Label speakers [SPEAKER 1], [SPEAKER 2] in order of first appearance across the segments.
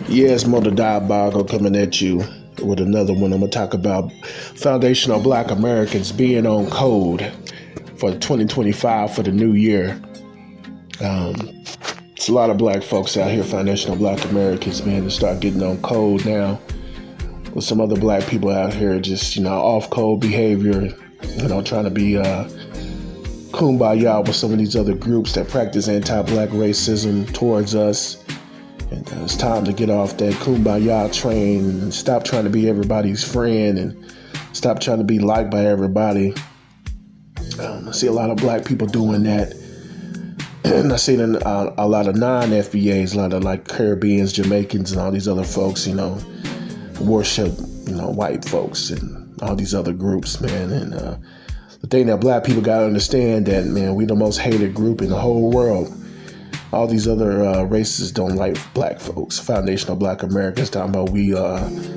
[SPEAKER 1] Yes, Mother Diabolical coming at you with another one. I'm going to talk about foundational black Americans being on code for 2025 for the new year. It's a lot of black folks out here, foundational black Americans, man, to start getting on code now. With some other black people out here just, off code behavior, trying to be kumbaya with some of these other groups that practice anti-black racism towards us. And it's time to get off that kumbaya train and stop trying to be everybody's friend and stop trying to be liked by everybody. I see a lot of black people doing that. And I see a lot of non-FBAs, a lot of like Caribbeans, Jamaicans, and all these other folks, worship, white folks and all these other groups, man. And the thing that black people got to understand that, man, we the most hated group in the whole world. All these other races don't like black folks. Foundational black Americans talking about we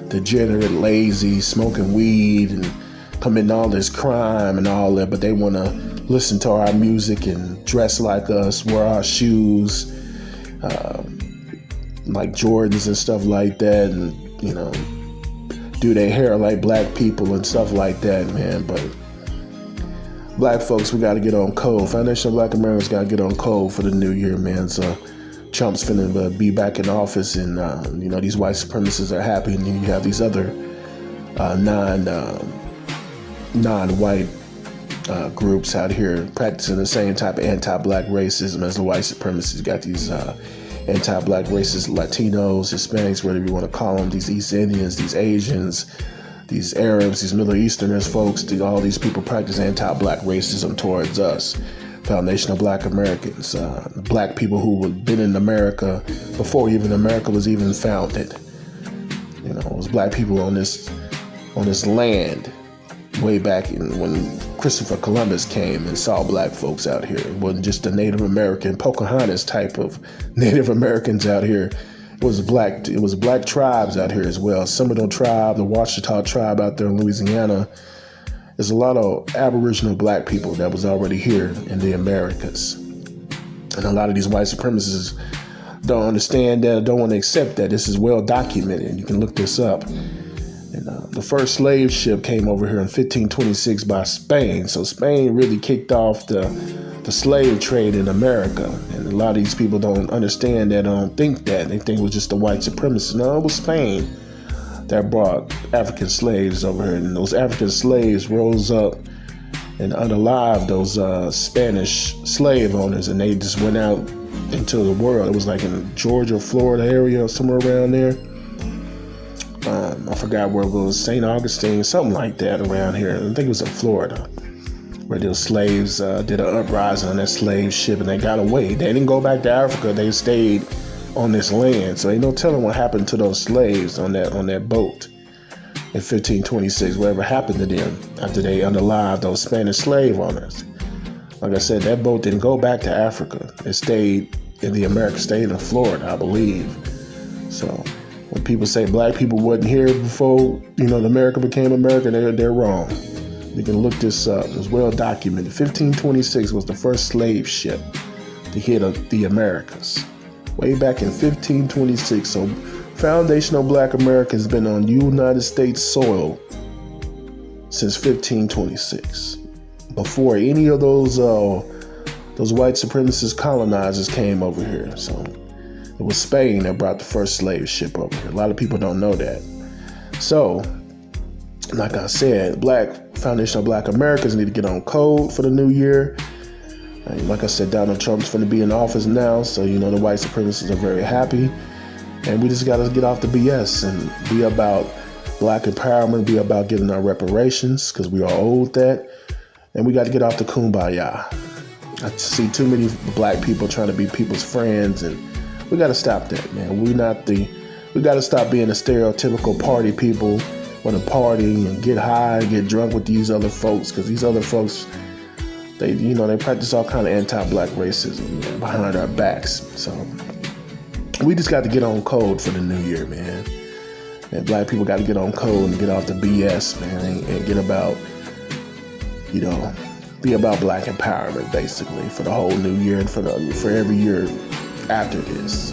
[SPEAKER 1] degenerate, lazy, smoking weed and committing all this crime and all that, but they want to listen to our music and dress like us, wear our shoes, like Jordans and stuff like that, and do their hair like black people and stuff like that, man. But black folks, we got to get on code. Foundational black Americans got to get on code for the new year, man. So Trump's finna be back in office, and these white supremacists are happy, and then you have these other non-white groups out here practicing the same type of anti-black racism as the white supremacists. You got these anti-black racist Latinos, Hispanics, whatever you want to call them, these East Indians, these Asians, these Arabs, these Middle Easterners, folks, all these people practice anti-black racism towards us. Foundational black Americans, black people who had been in America before even America was even founded. It was black people on this land way back when Christopher Columbus came and saw black folks out here. It wasn't just the Native American Pocahontas type of Native Americans out here. It was black tribes out here as well. Seminole tribe, the Ouachita tribe out there in Louisiana. There's a lot of Aboriginal black people that was already here in the Americas. And a lot of these white supremacists don't understand that, don't want to accept that. This is well documented. You can look this up. And the first slave ship came over here in 1526 by Spain. So Spain really kicked off the slave trade in America. And a lot of these people don't understand that, don't think that. They think it was just the white supremacists. No, it was Spain that brought African slaves over here. And those African slaves rose up and unalived those Spanish slave owners. And they just went out into the world. It was like in Georgia, Florida area, or somewhere around there. I forgot where it was, St. Augustine, something like that around here. I think it was in Florida, where those slaves did an uprising on that slave ship and they got away. They didn't go back to Africa. They stayed on this land. So ain't no telling what happened to those slaves on that boat in 1526, whatever happened to them after they unalived those Spanish slave owners. Like I said, that boat didn't go back to Africa. It stayed in the American state of Florida, I believe. So when people say black people wasn't here before, America became America, they're wrong. You can look this up. It was well documented. 1526 was the first slave ship to hit the Americas. Way back in 1526. So foundational black Americans been on United States soil since 1526. Before any of those white supremacist colonizers came over here. So it was Spain that brought the first slave ship over here. A lot of people don't know that. So, like I said, foundational black Americans need to get on code for the new year. And like I said, Donald Trump's going to be in office now. So, the white supremacists are very happy. And we just got to get off the BS and be about black empowerment, be about getting our reparations, because we are owed that. And we got to get off the kumbaya. I see too many black people trying to be people's friends, and we got to stop that, man. We got to stop being the stereotypical party people, want to party and get high, get drunk with these other folks, because these other folks, they practice all kind of anti-black racism behind our backs. So we just got to get on code for the new year, man. And black people got to get on code and get off the BS, man, and get about, be about black empowerment, basically, for the whole new year and for every year after this.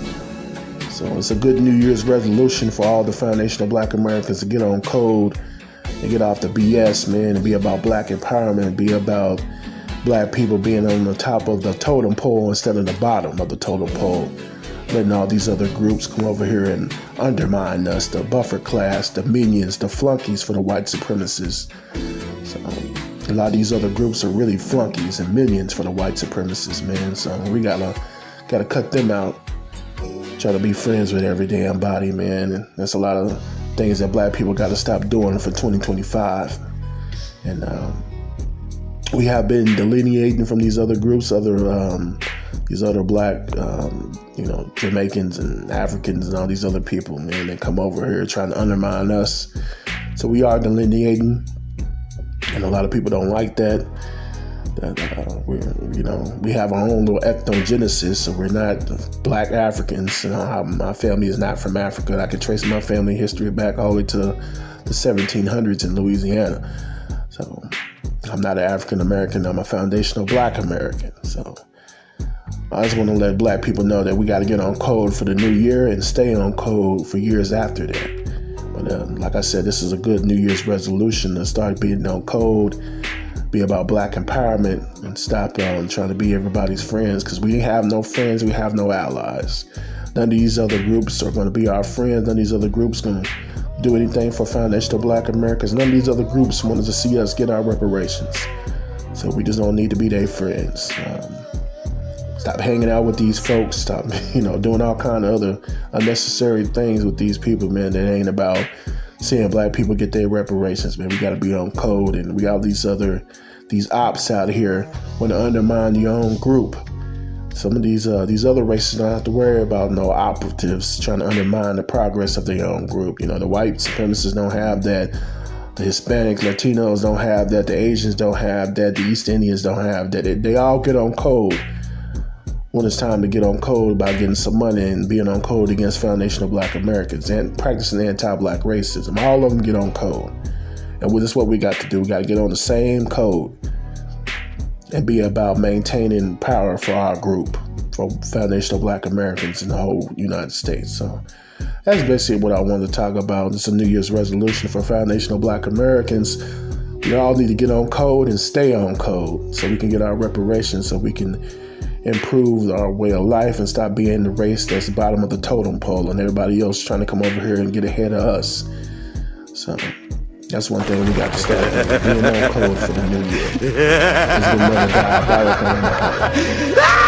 [SPEAKER 1] So it's a good New Year's resolution for all the foundational Black Americans to get on code and get off the BS, man, and be about Black empowerment, be about Black people being on the top of the totem pole instead of the bottom of the totem pole, letting all these other groups come over here and undermine us, the buffer class, the minions, the flunkies for the white supremacists. So a lot of these other groups are really flunkies and minions for the white supremacists, man. So we gotta cut them out. Try to be friends with every damn body, man. And that's a lot of things that Black people got to stop doing for 2025. And we have been delineating from these other groups, these other Black, Jamaicans and Africans and all these other people, man, that come over here trying to undermine us. So we are delineating, and a lot of people don't like that. We have our own little ethnogenesis, so we're not Black Africans. My family is not from Africa. I can trace my family history back all the way to the 1700s in Louisiana. So I'm not an African American. I'm a foundational Black American. So I just want to let Black people know that we got to get on code for the new year and stay on code for years after that. But like I said, this is a good New Year's resolution to start being on code, be about Black empowerment, and stop trying to be everybody's friends, because we have no friends, we have no allies. None of these other groups are going to be our friends. None of these other groups going to do anything for foundational Black Americans. None of these other groups wanted to see us get our reparations. So we just don't need to be their friends. Stop hanging out with these folks. Stop, doing all kind of other unnecessary things with these people, man. That ain't about seeing Black people get their reparations, man. We got to be on code, and we got these ops out here want to undermine your own group. Some of these other races don't have to worry about no operatives trying to undermine the progress of their own group. The white supremacists don't have that. The Hispanics, Latinos don't have that. The Asians don't have that. The East Indians don't have that. They all get on code when it's time to get on code about getting some money and being on code against foundational Black Americans and practicing anti-Black racism. All of them get on code. And this is what we got to do. We got to get on the same code and be about maintaining power for our group, for foundational Black Americans in the whole United States. So that's basically what I wanted to talk about. It's a New Year's resolution for foundational Black Americans. We all need to get on code and stay on code so we can get our reparations, so we can improve our way of life and stop being the race that's the bottom of the totem pole and everybody else trying to come over here and get ahead of us. So that's one thing we got to start doing, being on code for the new year. It's the mother diabolical in the heart.